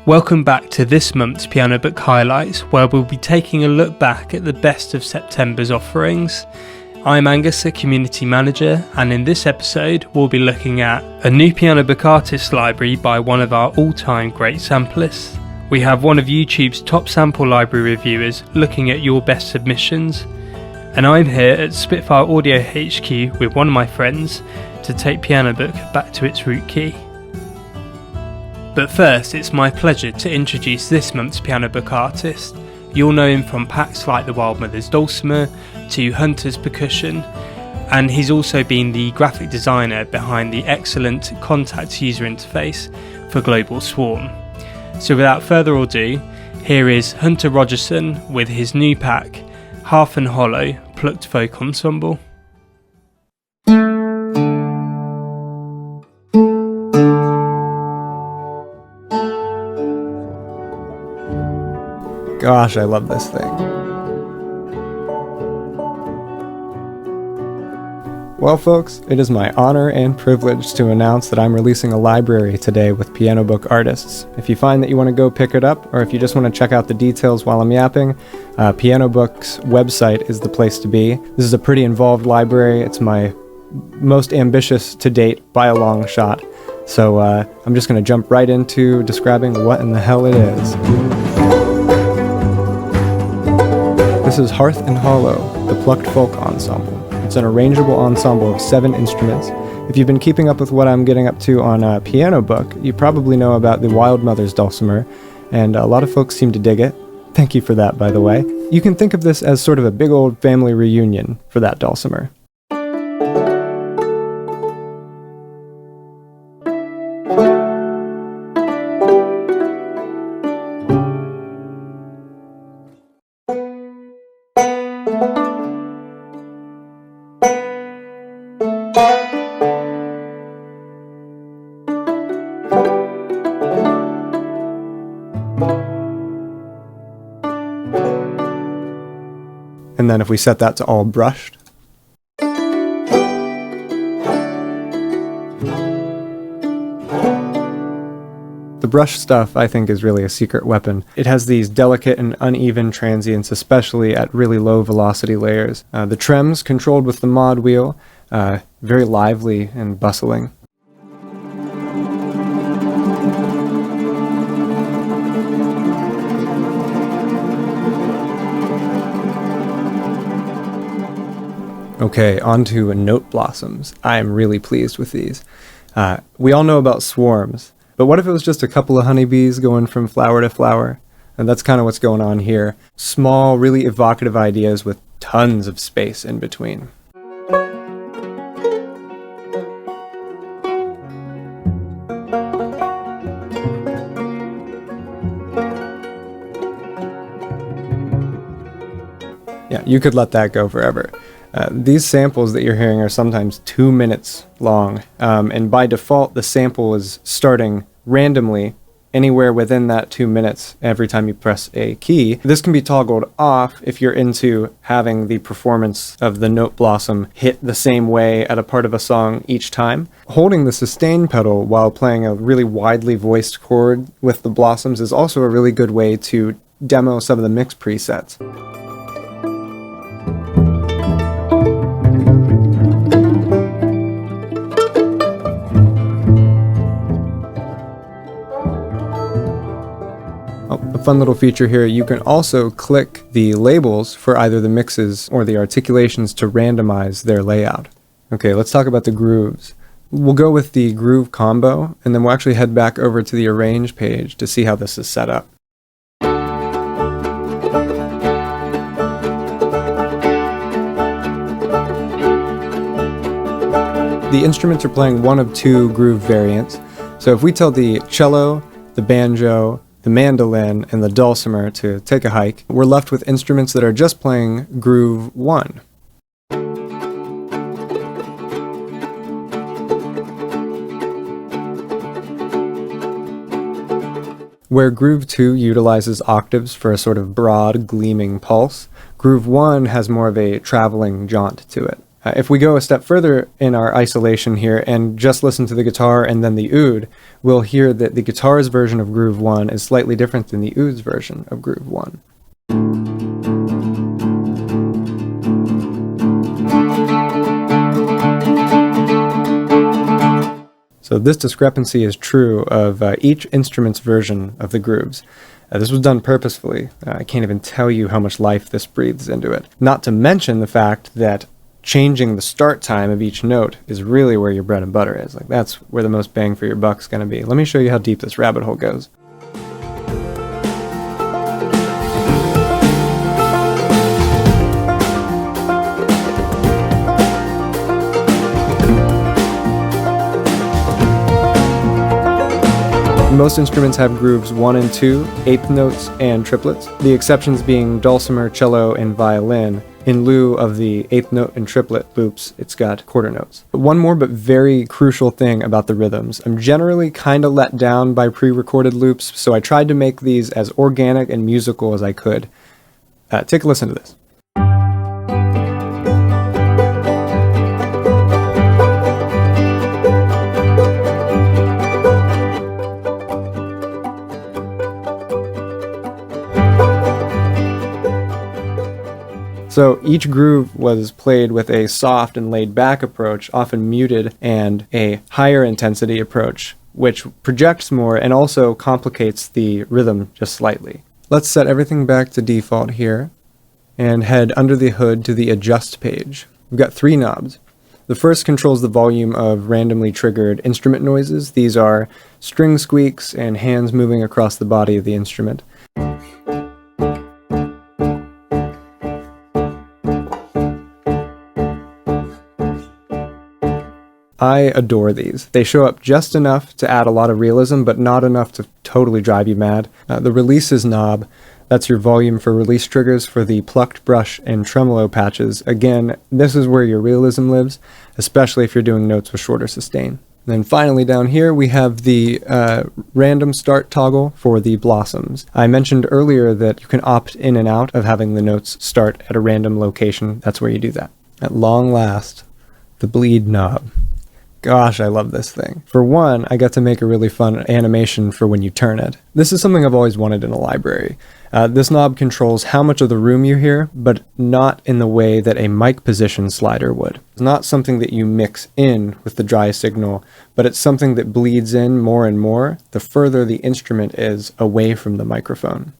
Welcome back to this month's Pianobook highlights, where we'll be taking a look back at the best of September's offerings. I'm Angus, a community manager, and in this episode we'll be looking at a new Pianobook artist library by one of our all-time great samplists. We have one of YouTube's top sample library reviewers looking at your best submissions, and I'm here at Spitfire Audio HQ with one of my friends to take Pianobook back to its root key. But first, it's my pleasure to introduce this month's Pianobook artist. You'll know him from packs like the Wild Mother's Dulcimer to Hunter's Percussion, and he's also been the graphic designer behind the excellent Contact user interface for Global Swarm. So without further ado, here is Hunter Rogerson with his new pack, Hearth and Hollow Plucked Folk Ensemble. Gosh, I love this thing. Well folks, it is my honor and privilege to announce that I'm releasing a library today with Pianobook artists. If you find that you want to go pick it up, or if you just want to check out the details while I'm yapping, Pianobook's website is the place to be. This is a pretty involved library. It's my most ambitious to date by a long shot. So I'm just going to jump right into describing what in the hell it is. This is Hearth and Hollow, the Plucked Folk Ensemble. It's an arrangeable ensemble of 7 instruments. If you've been keeping up with what I'm getting up to on Pianobook, you probably know about the Wild Mother's Dulcimer, and a lot of folks seem to dig it. Thank you for that, by the way. You can think of this as sort of a big old family reunion for that dulcimer. And then if we set that to all brushed, the brush stuff I think is really a secret weapon. It has these delicate and uneven transients, especially at really low velocity layers. The trems controlled with the mod wheel, very lively and bustling. Okay, on to note blossoms. I am really pleased with these. We all know about swarms, but what if it was just a couple of honeybees going from flower to flower? And that's kind of what's going on here. Small, really evocative ideas with tons of space in between. Yeah, you could let that go forever. These samples that you're hearing are sometimes 2 minutes long, and by default the sample is starting randomly anywhere within that 2 minutes every time you press a key. This can be toggled off if you're into having the performance of the note blossom hit the same way at a part of a song each time. Holding the sustain pedal while playing a really widely voiced chord with the blossoms is also a really good way to demo some of the mix presets. A fun little feature here, you can also click the labels for either the mixes or the articulations to randomize their layout. Okay, let's talk about the grooves. We'll go with the groove combo, and then we'll actually head back over to the arrange page to see how this is set up. The instruments are playing one of 2 groove variants. So if we tell the cello, the banjo, the mandolin, and the dulcimer to take a hike, we're left with instruments that are just playing groove 1. Where groove 2 utilizes octaves for a sort of broad, gleaming pulse, groove 1 has more of a traveling jaunt to it. If we go a step further in our isolation here and just listen to the guitar and then the oud, we'll hear that the guitar's version of groove 1 is slightly different than the oud's version of groove 1. So this discrepancy is true of each instrument's version of the grooves. This was done purposefully. I can't even tell you how much life this breathes into it. Not to mention the fact that changing the start time of each note is really where your bread and butter is. Like, that's where the most bang for your buck's going to be. Let me show you how deep this rabbit hole goes. Most instruments have grooves 1 and 2, eighth notes, and triplets, the exceptions being dulcimer, cello, and violin. In lieu of the eighth note and triplet loops, it's got quarter notes. One more but very crucial thing about the rhythms. I'm generally kind of let down by pre-recorded loops, so I tried to make these as organic and musical as I could. Take a listen to this. So each groove was played with a soft and laid back approach, often muted, and a higher intensity approach, which projects more and also complicates the rhythm just slightly. Let's set everything back to default here and head under the hood to the adjust page. We've got 3 knobs. The first controls the volume of randomly triggered instrument noises. These are string squeaks and hands moving across the body of the instrument. I adore these. They show up just enough to add a lot of realism, but not enough to totally drive you mad. The releases knob, that's your volume for release triggers for the plucked brush and tremolo patches. Again, this is where your realism lives, especially if you're doing notes with shorter sustain. Then finally down here we have the random start toggle for the blossoms. I mentioned earlier that you can opt in and out of having the notes start at a random location. That's where you do that. At long last, the bleed knob. Gosh, I love this thing. For one, I got to make a really fun animation for when you turn it. This is something I've always wanted in a library. This knob controls how much of the room you hear, but not in the way that a mic position slider would. It's not something that you mix in with the dry signal, but it's something that bleeds in more and more the further the instrument is away from the microphone.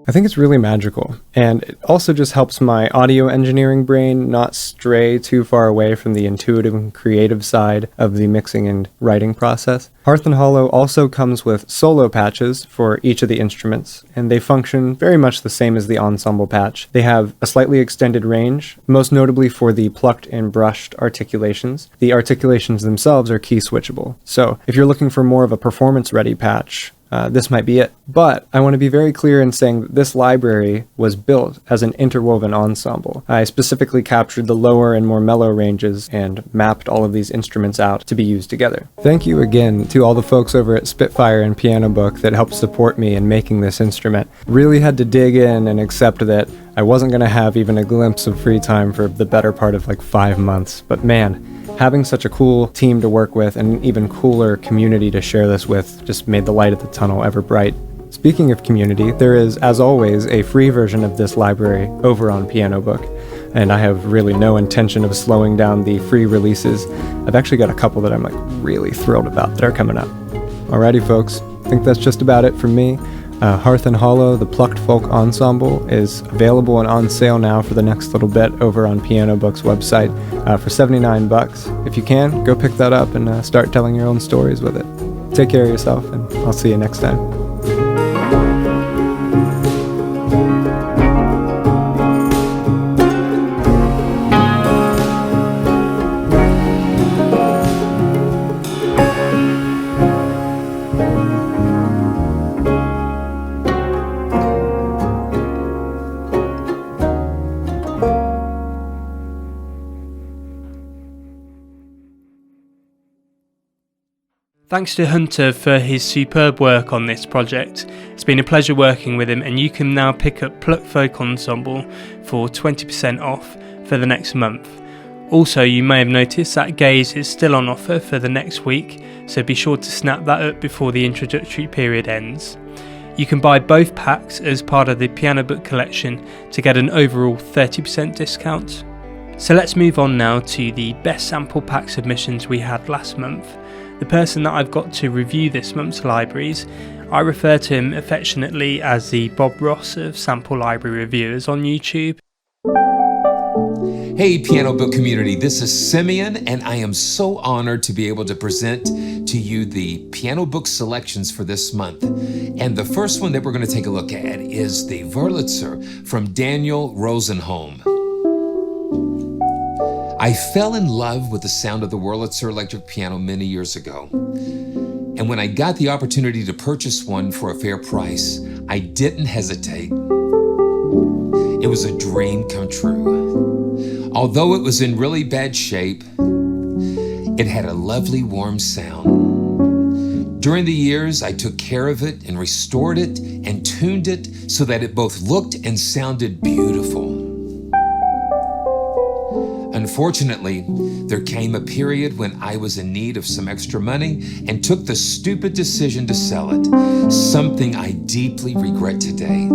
I think it's really magical, and it also just helps my audio engineering brain not stray too far away from the intuitive and creative side of the mixing and writing process. Hearth and Hollow also comes with solo patches for each of the instruments, and they function very much the same as the ensemble patch. They have a slightly extended range, most notably for the plucked and brushed articulations. The articulations themselves are key switchable, so if you're looking for more of a performance-ready patch, this might be it. But I want to be very clear in saying that this library was built as an interwoven ensemble. I specifically captured the lower and more mellow ranges and mapped all of these instruments out to be used together. Thank you again to all the folks over at Spitfire and Pianobook that helped support me in making this instrument. Really had to dig in and accept that I wasn't going to have even a glimpse of free time for the better part of like 5 months. But man, having such a cool team to work with and an even cooler community to share this with just made the light at the tunnel ever bright. Speaking of community, there is, as always, a free version of this library over on Pianobook, and I have really no intention of slowing down the free releases. I've actually got a couple that I'm like really thrilled about that are coming up. Alrighty folks, I think that's just about it from me. Hearth and Hollow, the Plucked Folk Ensemble, is available and on sale now for the next little bit over on Pianobook's website for $79. If you can, go pick that up and start telling your own stories with it. Take care of yourself, and I'll see you next time. Thanks to Hunter for his superb work on this project. It's been a pleasure working with him, and you can now pick up Plucked Folk Ensemble for 20% off for the next month. Also, you may have noticed that Gaze is still on offer for the next week, so be sure to snap that up before the introductory period ends. You can buy both packs as part of the Pianobook collection to get an overall 30% discount. So let's move on now to the best sample pack submissions we had last month. The person that I've got to review this month's libraries, I refer to him affectionately as the Bob Ross of sample library reviewers on YouTube. Hey Pianobook community, this is Simeon, and I am so honored to be able to present to you the Pianobook selections for this month. And the first one that we're going to take a look at is the WörliTzer from Daniel Rosenholm. I fell in love with the sound of the WörliTzer electric piano many years ago. And when I got the opportunity to purchase one for a fair price, I didn't hesitate. It was a dream come true. Although it was in really bad shape, it had a lovely warm sound. During the years, I took care of it and restored it and tuned it so that it both looked and sounded beautiful. Unfortunately, there came a period when I was in need of some extra money and took the stupid decision to sell it, something I deeply regret today.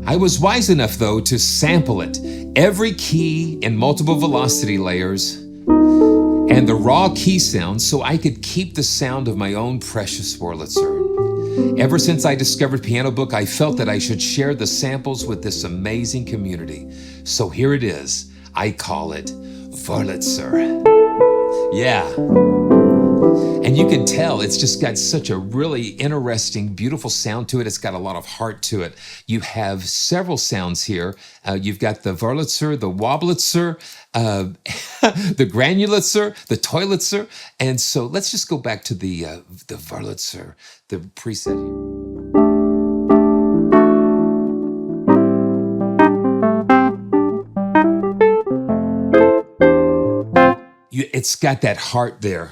I was wise enough, though, to sample it, every key in multiple velocity layers, and the raw key sound so I could keep the sound of my own precious WörliTzer. Ever since I discovered Pianobook, I felt that I should share the samples with this amazing community. So here it is. I call it WörliTzer. Yeah. And you can tell it's just got such a really interesting, beautiful sound to it. It's got a lot of heart to it. You have several sounds here. You've got the WörliTzer, the Wobblitzer, the GranulitZer, the ToiletZer. And so let's just go back to the WörliTzer, the preset here. It's got that heart there.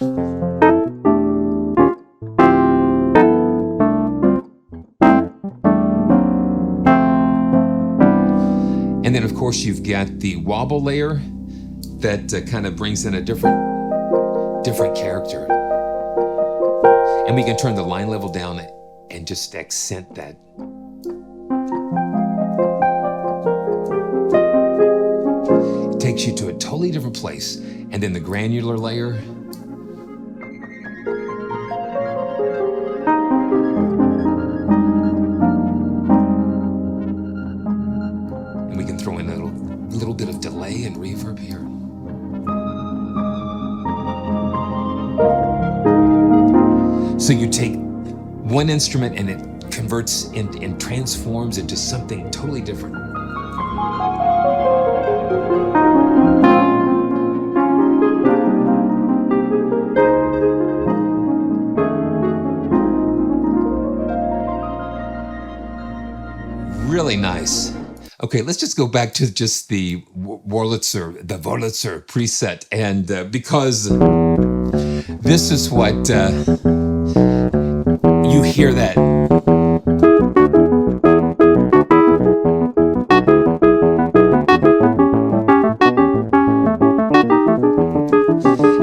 And then, of course, you've got the wobble layer that kind of brings in a different character. And we can turn the line level down and just accent that. It takes you to a totally different place. And then the granular layer. And we can throw in a little bit of delay and reverb here. So you take one instrument and it converts and transforms into something totally different. Really nice. Okay, let's just go back to just the WörliTzer preset, and because this is what you hear that.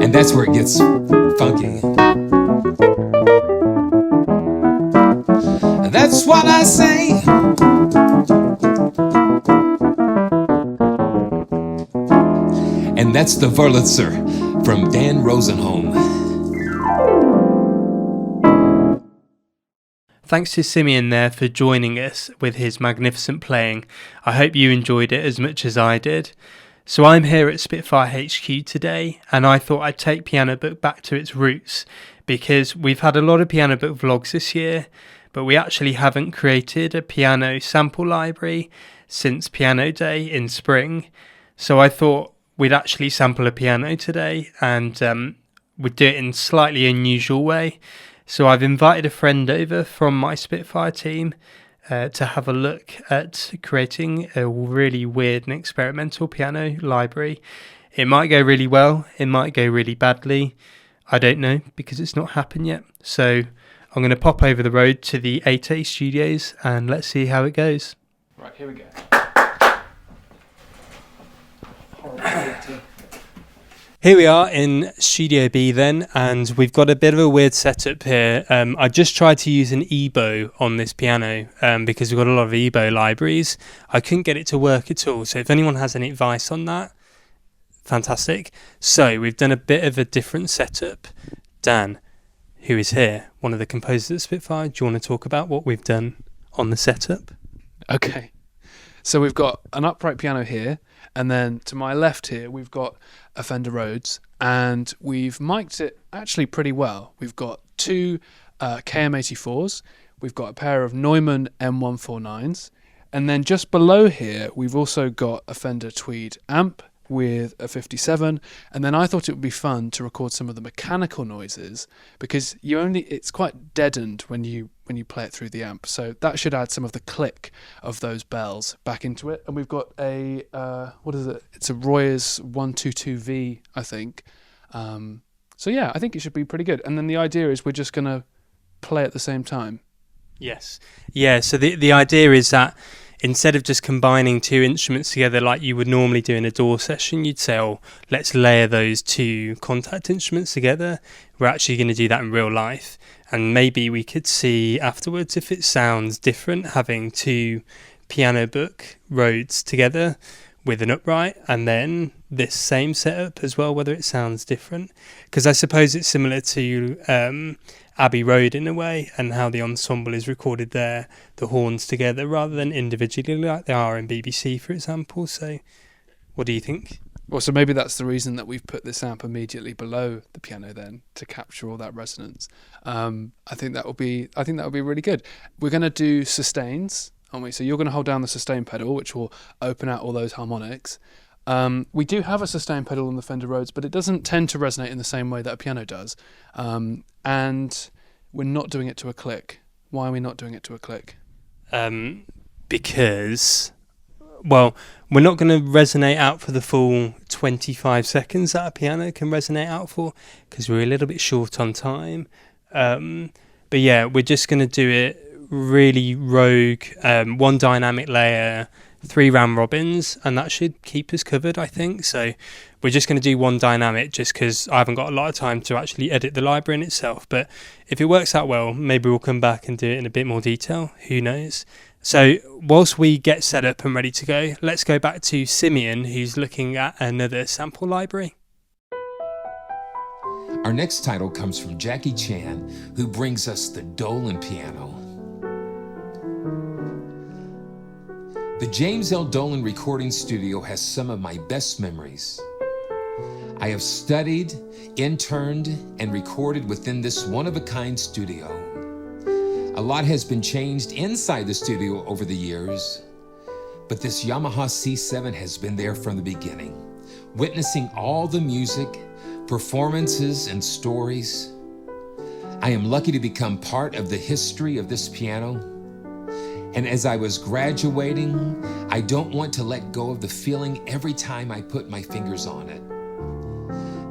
And that's where it gets funky. That's what I say. And that's the WörliTzer from Dan Rosenholm. Thanks to Simeon there for joining us with his magnificent playing. I hope you enjoyed it as much as I did. So I'm here at Spitfire HQ today, and I thought I'd take Pianobook back to its roots, because we've had a lot of Pianobook vlogs this year, but we actually haven't created a piano sample library since Piano Day in spring. So I thought we'd actually sample a piano today, and we'd do it in a slightly unusual way. So I've invited a friend over from my Spitfire team to have a look at creating a really weird and experimental piano library. It might go really well, it might go really badly. I don't know, because it's not happened yet. So I'm going to pop over the road to the 8A studios and let's see how it goes. Right, here we go. Here we are in Studio B then, and we've got a bit of a weird setup here. I just tried to use an EBow on this piano because we've got a lot of EBow libraries. I couldn't get it to work at all, so if anyone has any advice on that, fantastic. So we've done a bit of a different setup. Dan, who is here, one of the composers at Spitfire, do you want to talk about what we've done on the setup? Okay. So we've got an upright piano here, and then to my left here, we've got a Fender Rhodes, and we've mic'd it actually pretty well. We've got two KM84s, we've got a pair of Neumann M149s, and then just below here, we've also got a Fender Tweed amp with a 57, and then I thought it would be fun to record some of the mechanical noises because it's quite deadened when you play it through the amp, so that should add some of the click of those bells back into it. And we've got a what is it? It's a Royers 122V, I think. So yeah, I think it should be pretty good. And then the idea is we're just gonna play at the same time. Yes. Yeah, so the idea is that instead of just combining two instruments together like you would normally do in a DAW session, you'd say, oh, let's layer those two contact instruments together. We're actually going to do that in real life. And maybe we could see afterwards if it sounds different having two Pianobook Rhodes together with an upright and then this same setup as well, whether it sounds different. Because I suppose it's similar to Abbey Road in a way, and how the ensemble is recorded there, the horns together rather than individually like they are in BBC, for example. So what do you think? Well, so maybe that's the reason that we've put this amp immediately below the piano then, to capture all that resonance. I think that will be really good. We're going to do sustains, aren't we? So you're going to hold down the sustain pedal, which will open out all those harmonics. We do have a sustain pedal on the Fender Rhodes, but it doesn't tend to resonate in the same way that a piano does. And we're not doing it to a click. Why are we not doing it to a click? Because, well, we're not going to resonate out for the full 25 seconds that a piano can resonate out for, because we're a little bit short on time. But yeah, we're just going to do it really rogue, one dynamic layer, 3 round robins, and that should keep us covered, I think. So we're just going to do one dynamic just because I haven't got a lot of time to actually edit the library in itself. But if it works out well, maybe we'll come back and do it in a bit more detail. Who knows? So whilst we get set up and ready to go, let's go back to Simeon, who's looking at another sample library. Our next title comes from Jackie Chan, who brings us the Dolan piano. The James L. Dolan recording studio has some of my best memories. I have studied, interned, and recorded within this one-of-a-kind studio. A lot has been changed inside the studio over the years, but this Yamaha C7 has been there from the beginning, witnessing all the music, performances, and stories. I am lucky to become part of the history of this piano. And as I was graduating, I don't want to let go of the feeling every time I put my fingers on it.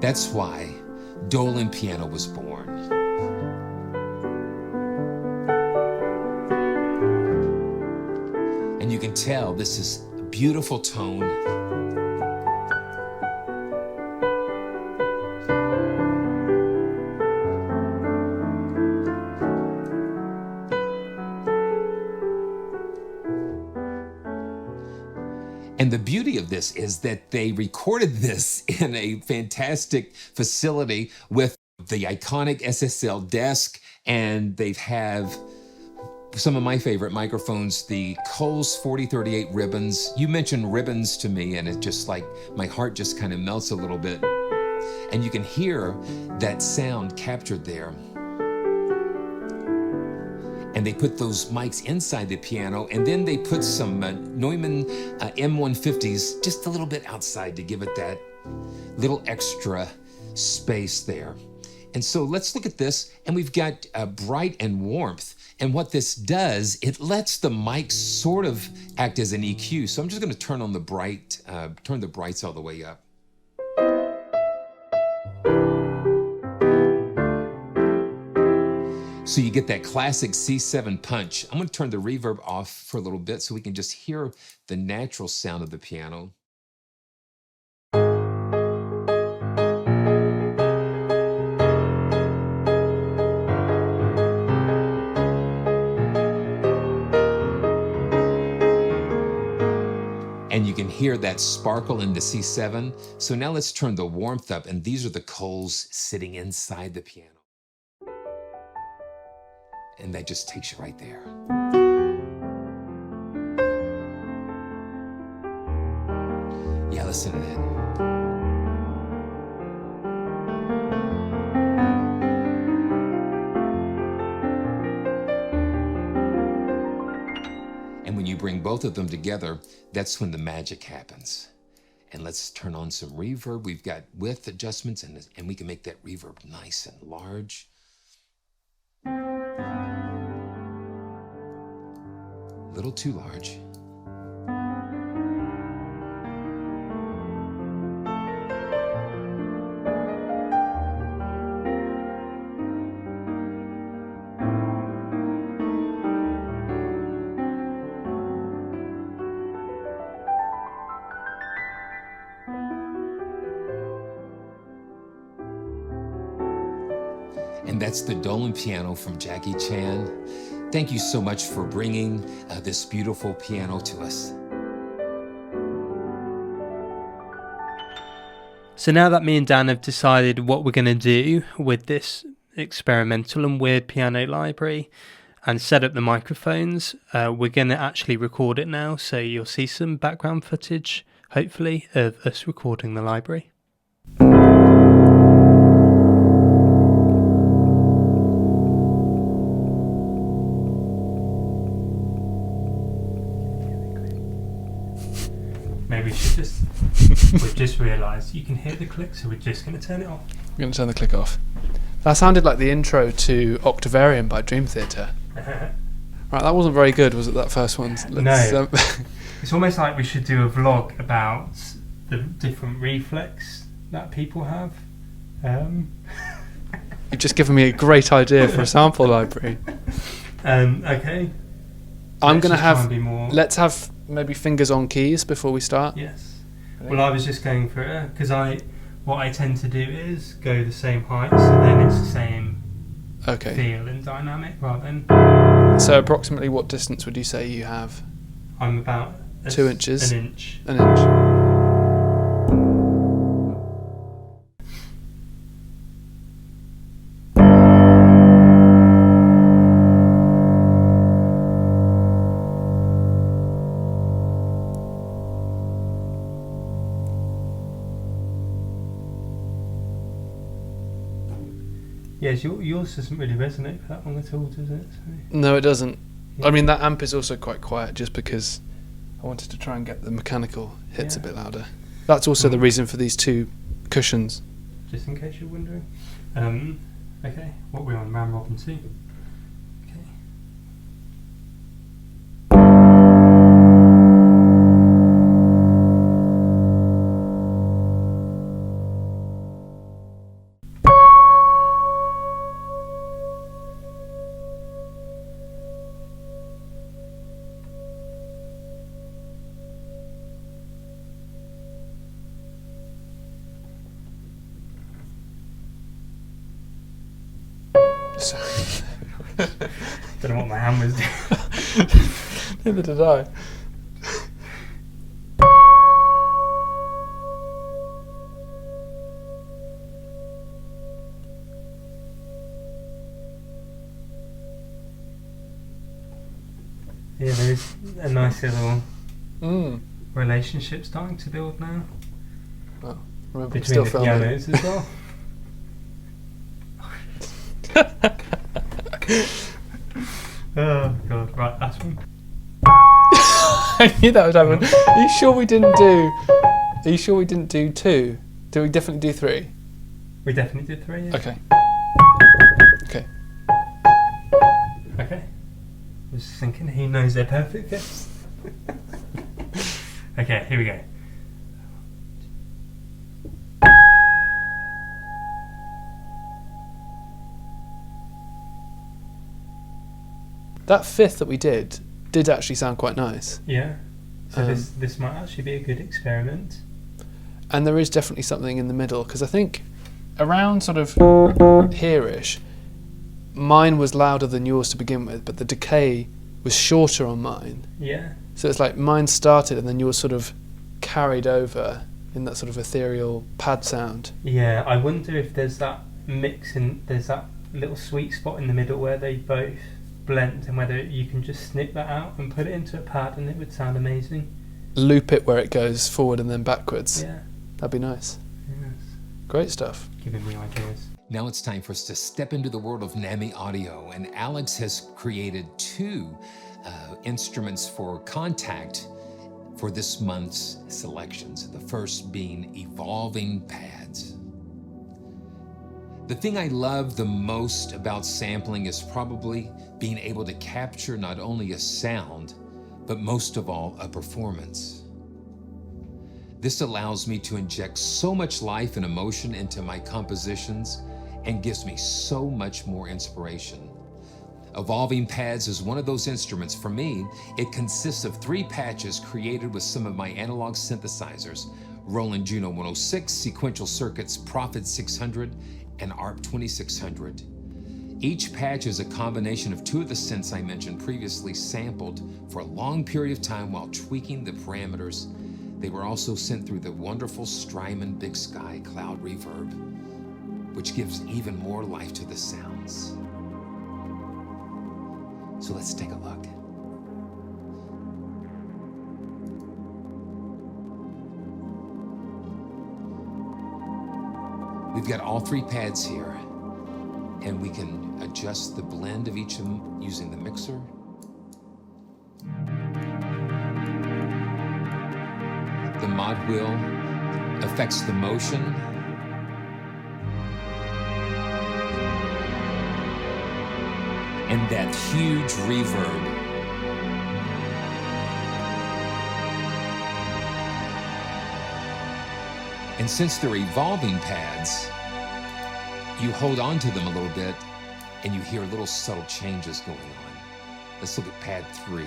That's why Dolan Piano was born. And you can tell this is a beautiful tone. And the beauty of this is that they recorded this in a fantastic facility with the iconic SSL desk, and they have some of my favorite microphones, the Coles 4038 ribbons. You mentioned ribbons to me, and it just like my heart just kind of melts a little bit. And you can hear that sound captured there. And they put those mics inside the piano, and then they put some Neumann M150s just a little bit outside to give it that little extra space there. And so let's look at this, and we've got bright and warmth. And what this does, it lets the mic sort of act as an EQ. So I'm just gonna turn on the turn the brights all the way up. So you get that classic C7 punch. I'm going to turn the reverb off for a little bit so we can just hear the natural sound of the piano. And you can hear that sparkle in the C7. So now let's turn the warmth up, and these are the coals sitting inside the piano. And that just takes you right there. Yeah, listen to that. And when you bring both of them together, that's when the magic happens. And let's turn on some reverb. We've got width adjustments, and we can make that reverb nice and large. A little too large. And that's the Dolan piano from Jackie Chan. Thank you so much for bringing this beautiful piano to us. So now that me and Dan have decided what we're going to do with this experimental and weird piano library and set up the microphones, we're going to actually record it now. So you'll see some background footage, hopefully, of us recording the library. Maybe we should just... We've just realised you can hear the click, so we're just going to turn it off. We're going to turn the click off. That sounded like the intro to Octavarium by Dream Theater. Right, that wasn't very good, was it, that first one? No. It's almost like we should do a vlog about the different reflex that people have. You've just given me a great idea for a sample library. Okay. I'm going to have... More... Let's have maybe fingers on keys before we start. Yes. Well, I was just going for it because what I tend to do is go the same height, so then it's the same feel and dynamic rather than... So approximately what distance would you say you have? I'm about 2 inches. An inch. An inch. Yes, yours doesn't really resonate for that long at all, does it? So, no, it doesn't. yeah. I mean, that amp is also quite quiet just because I wanted to try and get the mechanical hits a bit louder. That's also the reason for these two cushions. Just in case you're wondering. Okay, what are we on? Round Robin 2. Okay. Don't know what my hand was doing. Neither did I. Yeah, there's a nice little relationship starting to build now. Well, remember, between we're still the filming. pianos as well. Oh god, right, that's one. I knew that would happen. Are you sure we didn't do 2? Did we definitely do 3? We definitely did 3, yeah. Okay. Okay. Okay. I was just thinking, he knows their perfect fits. Okay, here we go. that fifth that we did actually sound quite nice. Yeah. So this might actually be a good experiment. And there is definitely something in the middle, because I think around sort of here-ish, mine was louder than yours to begin with, but the decay was shorter on mine. Yeah. So it's like mine started and then yours sort of carried over in that sort of ethereal pad sound. Yeah, I wonder if there's that mix and there's that little sweet spot in the middle where they both blend, and whether you can just snip that out and put it into a pad and it would sound amazing. Loop it where it goes forward and then backwards. Yeah. That'd be nice. Yes. Great stuff. Giving me ideas. Now it's time for us to step into the world of namiaudio, and Alex has created two instruments for contact for this month's selections. The first being evolving pads. The thing I love the most about sampling is probably being able to capture not only a sound, but most of all, a performance. This allows me to inject so much life and emotion into my compositions and gives me so much more inspiration. Evolving Pads is one of those instruments. For me, it consists of 3 patches created with some of my analog synthesizers, Roland Juno 106, Sequential Circuits Prophet 600, and ARP 2600. Each patch is a combination of 2 of the synths I mentioned previously, sampled for a long period of time while tweaking the parameters. They were also sent through the wonderful Strymon Big Sky Cloud Reverb, which gives even more life to the sounds. So let's take a look. We've got all 3 pads here, and we can adjust the blend of each of them using the mixer. The mod wheel affects the motion. And that huge reverb. And since they're evolving pads, you hold on to them a little bit and you hear little subtle changes going on. Let's look at pad 3.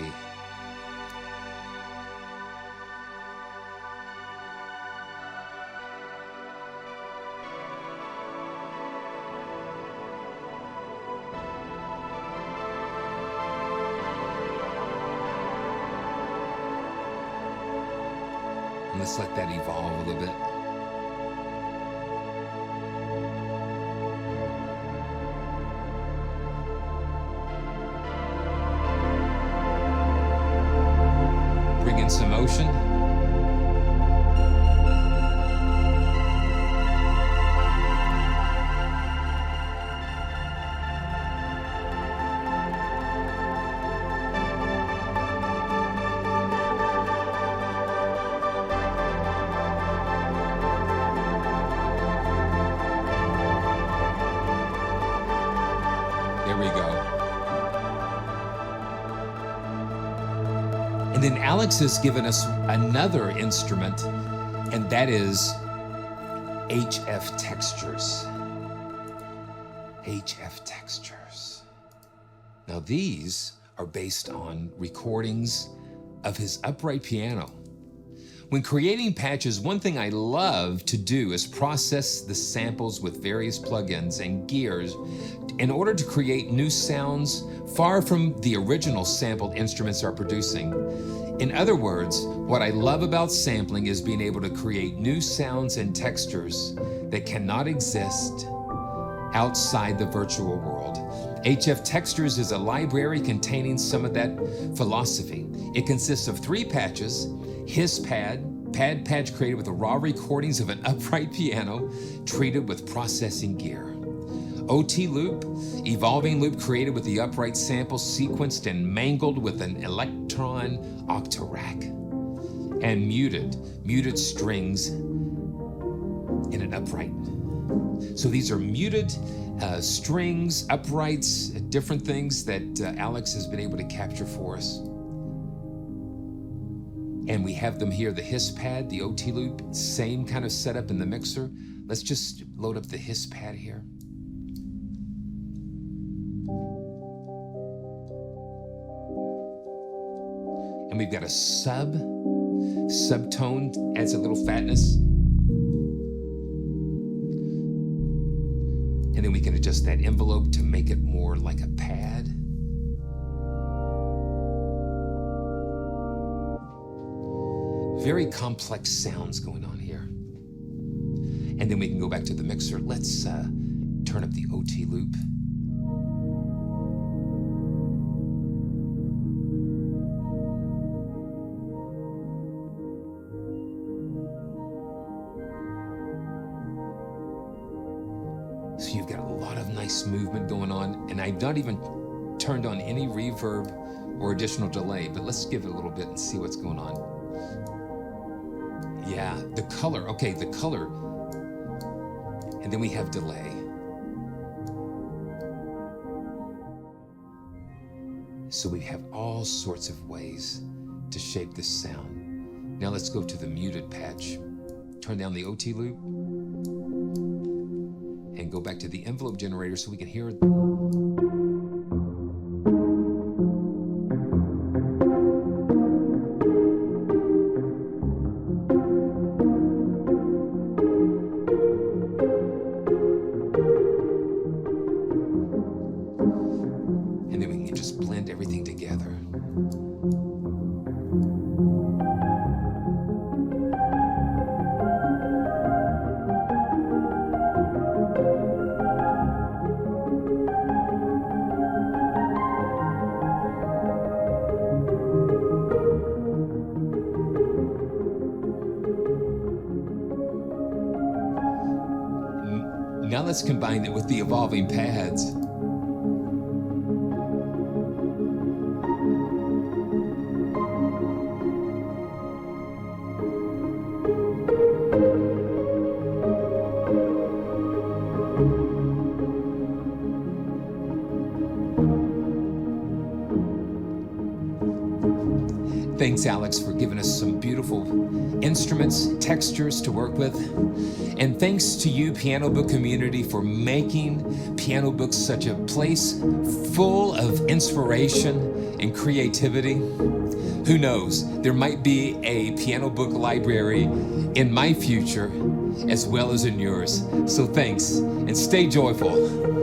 And let's let that evolve a little bit. Bring in some motion. There we go. And then Alex has given us another instrument, and that is HF Textures. HF Textures. Now these are based on recordings of his upright piano. When creating patches, one thing I love to do is process the samples with various plugins and gears in order to create new sounds far from the original sampled instruments are producing. In other words, what I love about sampling is being able to create new sounds and textures that cannot exist outside the virtual world. HF Textures is a library containing some of that philosophy. It consists of 3 patches: His patch created with the raw recordings of an upright piano treated with processing gear. OT loop, evolving loop created with the upright sample sequenced and mangled with an Electron octarack. And muted strings in an upright. So these are muted strings, uprights, different things that Alex has been able to capture for us. And we have them here, the Hiss pad, the OT loop, same kind of setup in the mixer. Let's just load up the Hiss pad here. And we've got a subtone, adds a little fatness. And then we can adjust that envelope to make it more like a pad. Very complex sounds going on here. And then we can go back to the mixer. Let's turn up the OT loop. So you've got a lot of nice movement going on, and I've not even turned on any reverb or additional delay, but let's give it a little bit and see what's going on. Yeah, the color, okay, the color, and then we have delay. So we have all sorts of ways to shape this sound. Now let's go to the muted patch, turn down the OT loop, and go back to the envelope generator so we can hear it. And then we can just blend everything together. Now let's combine it with the evolving pads. Thanks, Alex, for giving us some beautiful instruments, textures to work with. And thanks to you, Pianobook community, for making Pianobook such a place full of inspiration and creativity. Who knows, there might be a Pianobook library in my future as well as in yours. So thanks, and stay joyful.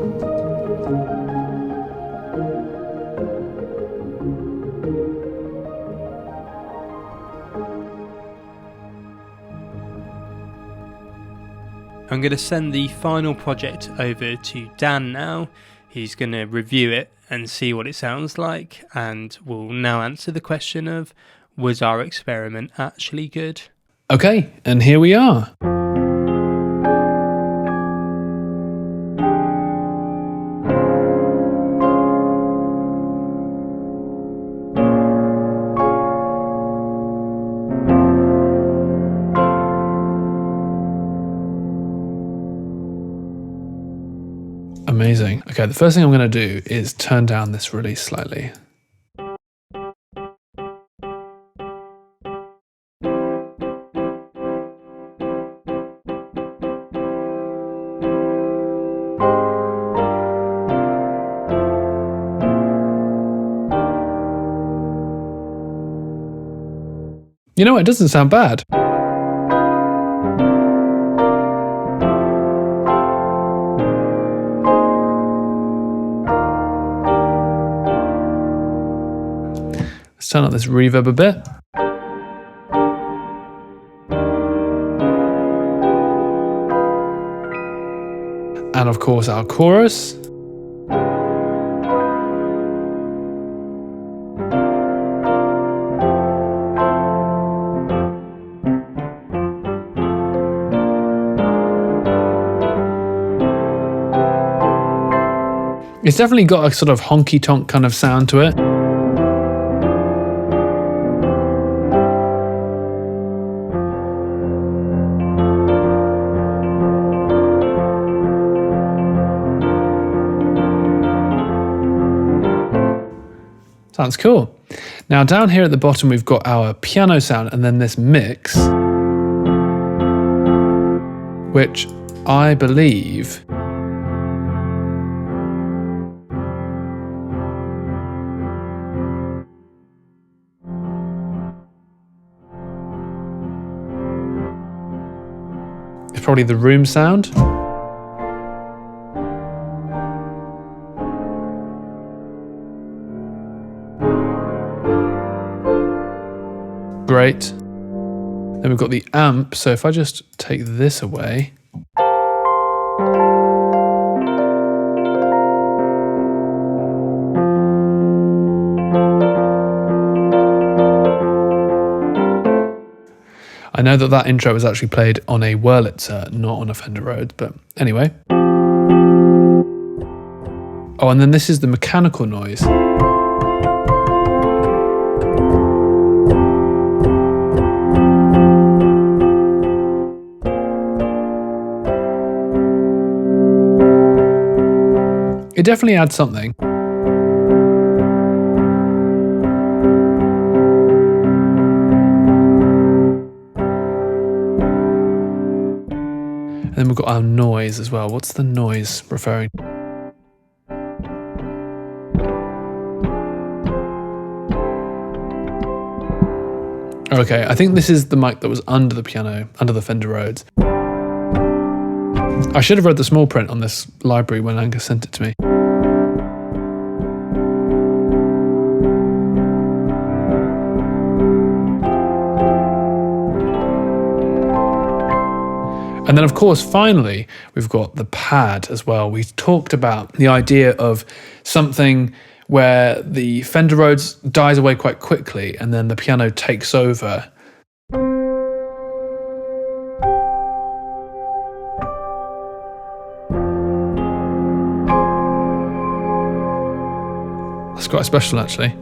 I'm going to send the final project over to Dan now. He's going to review it and see what it sounds like, and we'll now answer the question of, was our experiment actually good? Okay, and here we are. Amazing. Okay, the first thing I'm going to do is turn down this release slightly. You know, it doesn't sound bad. Let's turn up this reverb a bit. And of course our chorus. It's definitely got a sort of honky-tonk kind of sound to it. Sounds cool. Now down here at the bottom we've got our piano sound and then this mix, which I believe probably the room sound. Great. Then we've got the amp, so if I just take this away, I know that that intro was actually played on a WörliTzer, not on a Fender Rhodes, but anyway. Oh, and then this is the mechanical noise. It definitely adds something. And then we've got our noise as well. What's the noise referring to? Okay, I think this is the mic that was under the piano, under the Fender Rhodes. I should have read the small print on this library when Angus sent it to me. And then, of course, finally, we've got the pad as well. We talked about the idea of something where the Fender Rhodes dies away quite quickly and then the piano takes over. That's quite special, actually.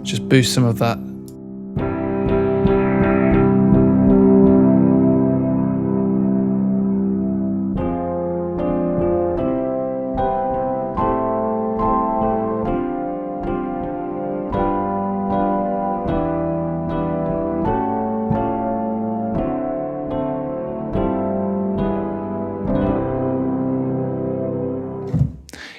Just boost some of that.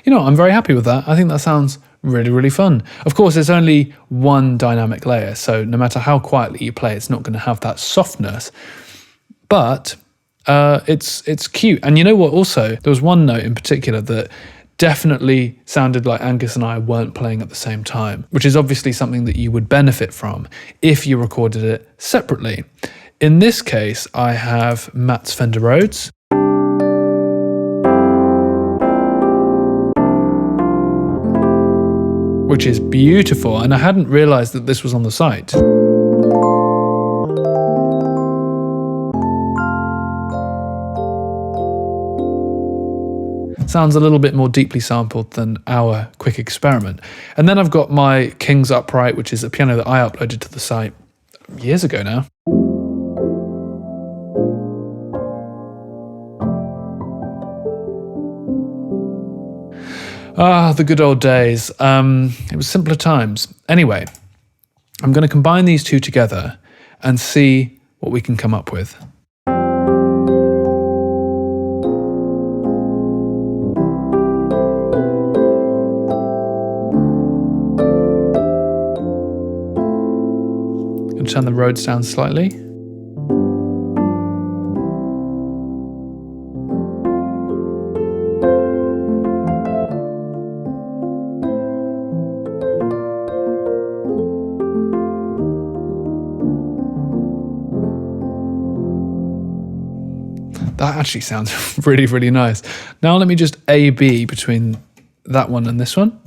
You know, I'm very happy with that. I think that sounds really, really fun. Of course, there's only one dynamic layer, so no matter how quietly you play, it's not going to have that softness. But it's cute. And you know what, also, there was one note in particular that definitely sounded like Angus and I weren't playing at the same time, which is obviously something that you would benefit from if you recorded it separately. In this case, I have Matt's Fender Rhodes. Which is beautiful, and I hadn't realized that this was on the site. Sounds a little bit more deeply sampled than our quick experiment. And then I've got my King's Upright, which is a piano that I uploaded to the site years ago now. Ah, the good old days. It was simpler times. Anyway, I'm going to combine these two together and see what we can come up with. I'm going to turn the Rhodes down slightly. That actually sounds really, really nice. Now let me just A-B between that one and this one.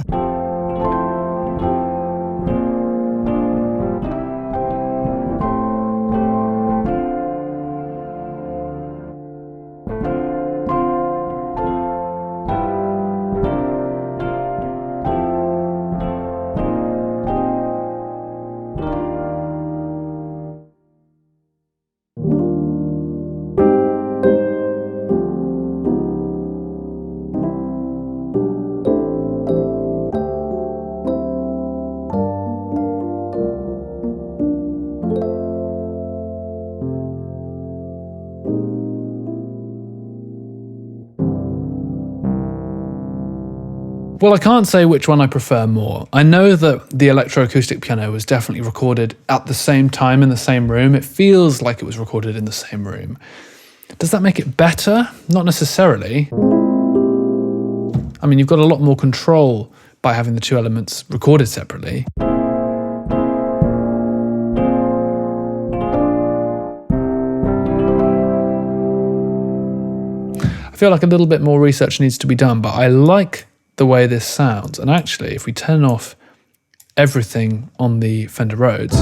Well, I can't say which one I prefer more. I know that the electroacoustic piano was definitely recorded at the same time in the same room. It feels like it was recorded in the same room. Does that make it better? Not necessarily. I mean, you've got a lot more control by having the two elements recorded separately. I feel like a little bit more research needs to be done, but I like the way this sounds. And actually, if we turn off everything on the Fender Rhodes,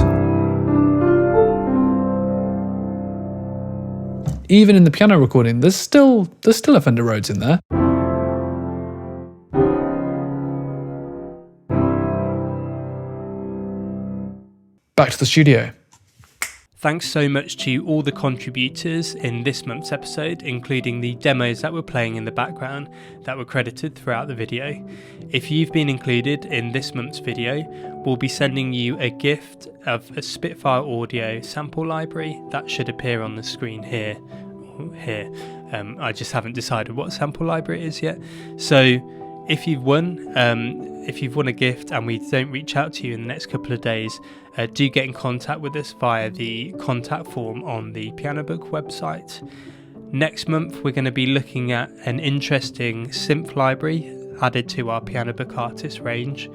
even in the piano recording, there's still a Fender Rhodes in there. Back to the studio. Thanks so much to all the contributors in this month's episode, including the demos that were playing in the background that were credited throughout the video. If you've been included in this month's video, we'll be sending you a gift of a Spitfire Audio sample library that should appear on the screen here. I just haven't decided what sample library it is yet. So if you've won a gift and we don't reach out to you in the next couple of days, do get in contact with us via the contact form on the Pianobook website. Next month we're going to be looking at an interesting synth library added to our Pianobook artist range,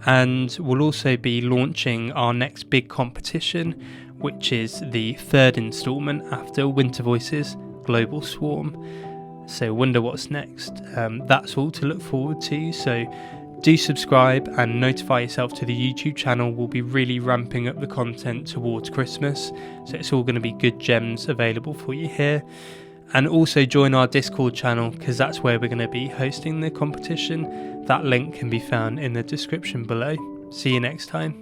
and we'll also be launching our next big competition, which is the third instalment after Winter Voices Global Swarm. So wonder what's next. That's all to look forward to, so do subscribe and notify yourself to the YouTube channel. We'll be really ramping up the content towards Christmas, so it's all going to be good gems available for you here. And also join our Discord channel, because that's where we're going to be hosting the competition. That link can be found in the description below. See you next time.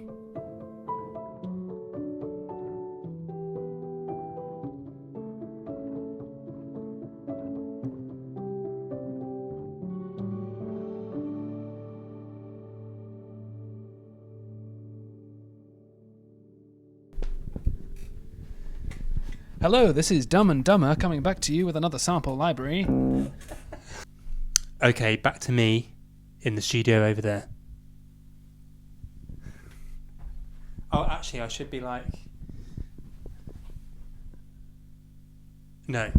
Hello, this is Dumb and Dumber coming back to you with another sample library. Okay, back to me in the studio over there. Oh, actually, I should be like... No.